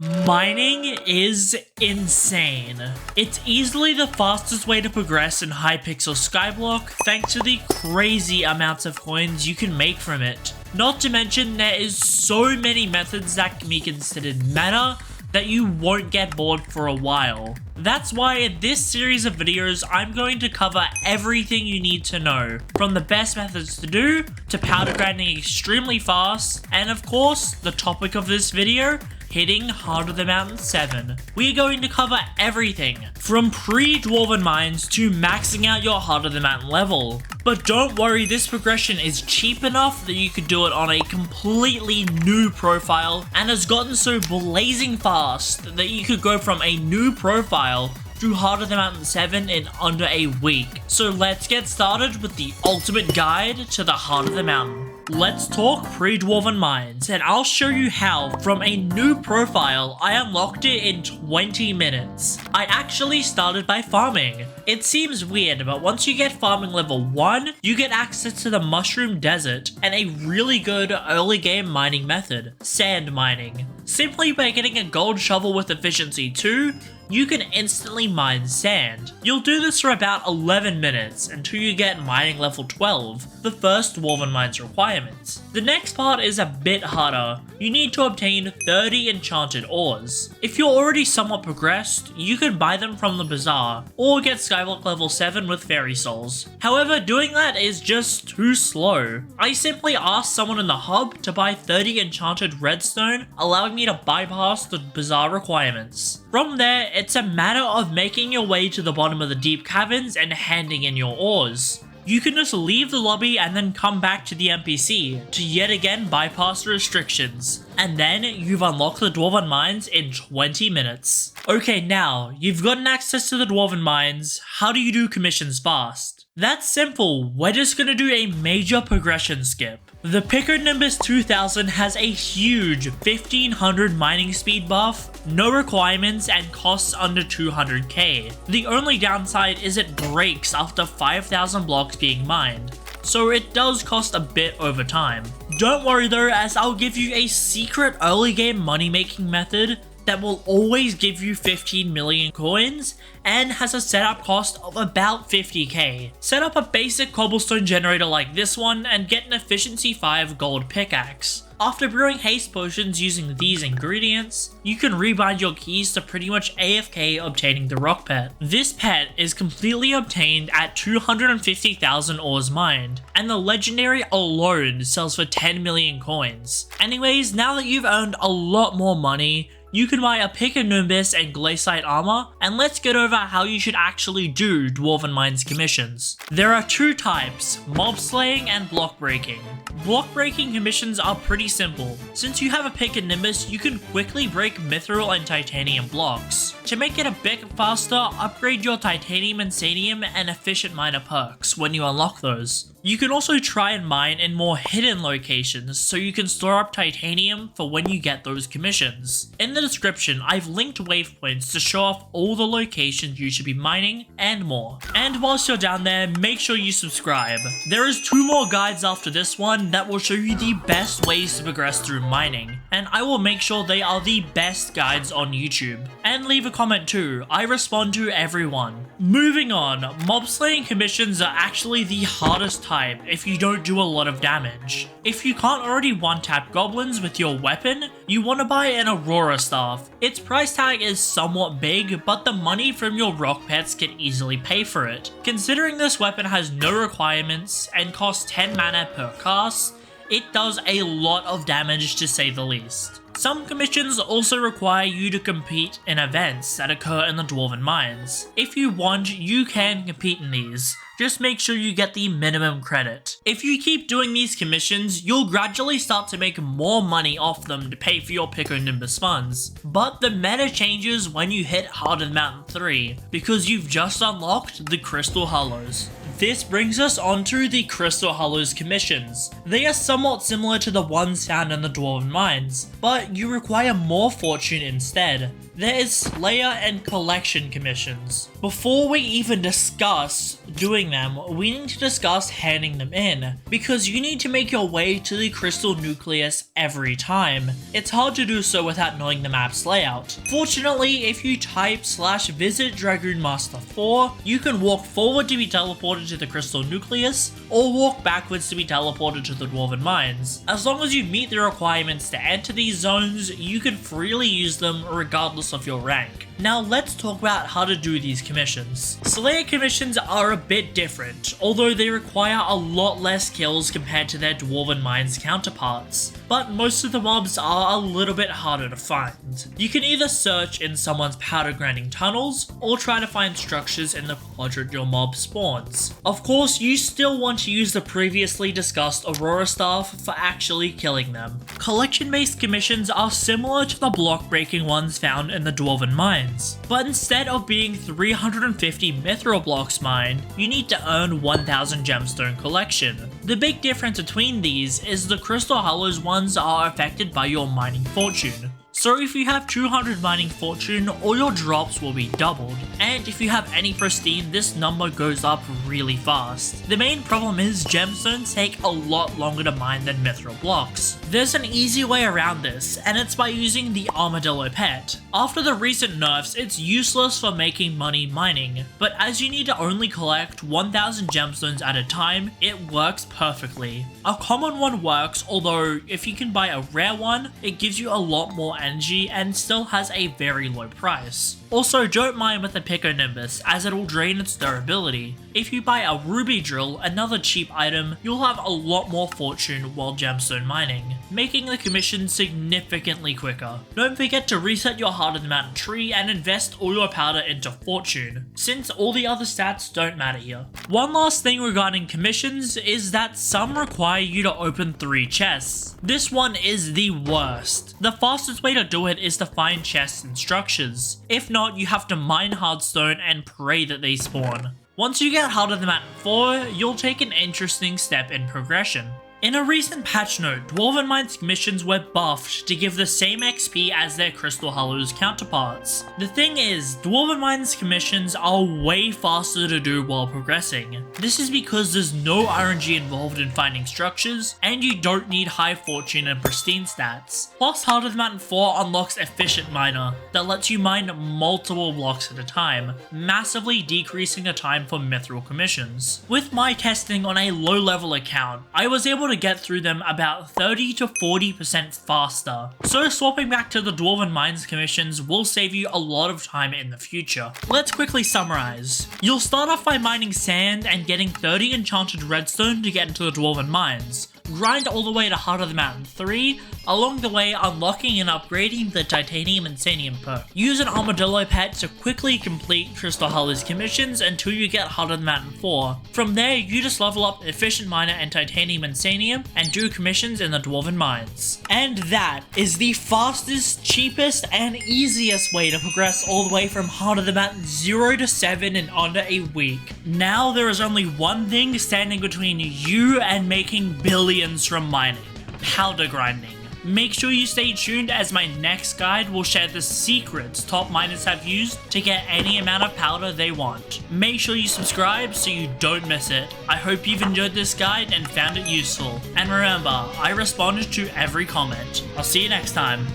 Mining is insane. It's easily the fastest way to progress in Hypixel Skyblock thanks to the crazy amounts of coins you can make from it. Not to mention there is so many methods that can be considered meta that you won't get bored for a while. That's why in this series of videos I'm going to cover everything you need to know, from the best methods to do, to powder grinding extremely fast, and of course, the topic of this video, hitting Heart of the Mountain 7. We're going to cover everything, from pre-Dwarven Mines to maxing out your Heart of the Mountain level. But don't worry, this progression is cheap enough that you could do it on a completely new profile, and has gotten so blazing fast that you could go from a new profile to Heart of the Mountain 7 in under a week. So let's get started with the ultimate guide to the Heart of the Mountain. Let's talk pre-Dwarven Mines, and I'll show you how, from a new profile, I unlocked it in 20 minutes. I actually started by farming. It seems weird, but once you get farming level 1, you get access to the Mushroom Desert and a really good early game mining method, sand mining. Simply by getting a gold shovel with efficiency 2, you can instantly mine sand. You'll do this for about 11 minutes until you get mining level 12, the first Dwarven Mines requirements. The next part is a bit harder. You need to obtain 30 enchanted ores. If you're already somewhat progressed, you can buy them from the bazaar, or get Skyblock level 7 with fairy souls. However, doing that is just too slow. I simply asked someone in the hub to buy 30 enchanted redstone, allowing me to bypass the bazaar requirements. From there, it's a matter of making your way to the bottom of the deep caverns and handing in your ores. You can just leave the lobby and then come back to the NPC to yet again bypass the restrictions. And then you've unlocked the Dwarven Mines in 20 minutes. Okay, now, you've gotten access to the Dwarven Mines, how do you do commissions fast? That's simple, we're just gonna do a major progression skip. The Nimbus 2000 has a huge 1500 mining speed buff, no requirements, and costs under 200k. The only downside is it breaks after 5000 blocks being mined, so it does cost a bit over time. Don't worry though, as I'll give you a secret early game money making method that will always give you 15 million coins and has a setup cost of about 50k. Set up a basic cobblestone generator like this one and get an efficiency 5 gold pickaxe. After brewing haste potions using these ingredients, you can rebind your keys to pretty much AFK obtaining the rock pet. This pet is completely obtained at 250,000 ores mined, and the legendary alone sells for 10 million coins. Anyways, now that you've earned a lot more money, you can buy a Nimbus and glaciite armor, and let's get over how you should actually do Dwarven Mines commissions. There are two types, mob slaying and block breaking. Block breaking commissions are pretty simple. Since you have a Nimbus, you can quickly break mithril and titanium blocks. To make it a bit faster, upgrade your titanium and sanium and efficient miner perks when you unlock those. You can also try and mine in more hidden locations so you can store up titanium for when you get those commissions. In the description, I've linked waypoints to show off all the locations you should be mining and more. And whilst you're down there, make sure you subscribe. There is 2 more guides after this one that will show you the best ways to progress through mining, and I will make sure they are the best guides on YouTube. And leave a comment too, I respond to everyone. Moving on, mob slaying commissions are actually the hardest type if you don't do a lot of damage. If you can't already one-tap goblins with your weapon, you want to buy an Aurora staff. Its price tag is somewhat big, but the money from your rock pets can easily pay for it. Considering this weapon has no requirements and costs 10 mana per cast, it does a lot of damage to say the least. Some commissions also require you to compete in events that occur in the Dwarven Mines. If you want, you can compete in these. Just make sure you get the minimum credit. If you keep doing these commissions, you'll gradually start to make more money off them to pay for your Nimbus funds. But the meta changes when you hit Heart of the Mountain 3, because you've just unlocked the Crystal Hollows. This brings us onto the Crystal Hollows commissions. They are somewhat similar to the ones found in the Dwarven Mines, but you require more fortune instead. There is Slayer and Collection commissions. Before we even discuss doing them, we need to discuss handing them in, because you need to make your way to the crystal nucleus every time. It's hard to do so without knowing the map's layout. Fortunately, if you type /visit Dragoon Master 4, you can walk forward to be teleported to the crystal nucleus, or walk backwards to be teleported to the Dwarven Mines. As long as you meet the requirements to enter these zones, you can freely use them regardless of your rank. Now let's talk about how to do these commissions. Slayer commissions are a bit different, although they require a lot less kills compared to their Dwarven Mines counterparts, but most of the mobs are a little bit harder to find. You can either search in someone's powder grinding tunnels, or try to find structures in the quadrant your mob spawns. Of course, you still want to use the previously discussed Aurora Staff for actually killing them. Collection-based commissions are similar to the block-breaking ones found in the Dwarven Mines, but instead of being 350 mithril blocks mined, you need to earn 1000 gemstone collection. The big difference between these is the Crystal Hollows ones are affected by your mining fortune. So if you have 200 mining fortune, all your drops will be doubled, and if you have any pristine, this number goes up really fast. The main problem is gemstones take a lot longer to mine than mithril blocks. There's an easy way around this, and it's by using the armadillo pet. After the recent nerfs, it's useless for making money mining, but as you need to only collect 1000 gemstones at a time, it works perfectly. A common one works, although if you can buy a rare one, it gives you a lot more energy and still has a very low price. Also, don't mine with the Piconimbus, as it will drain its durability. If you buy a ruby drill, another cheap item, you'll have a lot more fortune while gemstone mining, making the commission significantly quicker. Don't forget to reset your Heart of the Mountain tree and invest all your powder into fortune, since all the other stats don't matter here. One last thing regarding commissions is that some require you to open 3 chests. This one is the worst. The fastest way to do it is to find chests and structures. If not, you have to mine hardstone and pray that they spawn. Once you get Heart of the Mountain 4, you'll take an interesting step in progression. In a recent patch note, Dwarven Mines commissions were buffed to give the same XP as their Crystal Hollows counterparts. The thing is, Dwarven Mines commissions are way faster to do while progressing. This is because there's no RNG involved in finding structures, and you don't need high fortune and pristine stats. Plus, Heart of the Mountain 4 unlocks Efficient Miner that lets you mine multiple blocks at a time, massively decreasing the time for mithril commissions. With my testing on a low level account, I was able to get through them about 30 to 40% faster. So swapping back to the Dwarven Mines commissions will save you a lot of time in the future. Let's quickly summarize. You'll start off by mining sand and getting 30 enchanted redstone to get into the Dwarven Mines. Grind all the way to Heart of the Mountain 3, along the way unlocking and upgrading the Titanium Insanium perk. Use an Armadillo pet to quickly complete Crystal Hollows commissions until you get Heart of the Mountain 4. From there, you just level up Efficient Miner and Titanium Insanium and do commissions in the Dwarven Mines. And that is the fastest, cheapest, and easiest way to progress all the way from Heart of the Mountain 0 to 7 in under a week. Now there is only one thing standing between you and making billions from mining: powder grinding. Make sure you stay tuned, as my next guide will share the secrets top miners have used to get any amount of powder they want. Make sure you subscribe so you don't miss it. I hope you've enjoyed this guide and found it useful. And remember, I responded to every comment. I'll see you next time.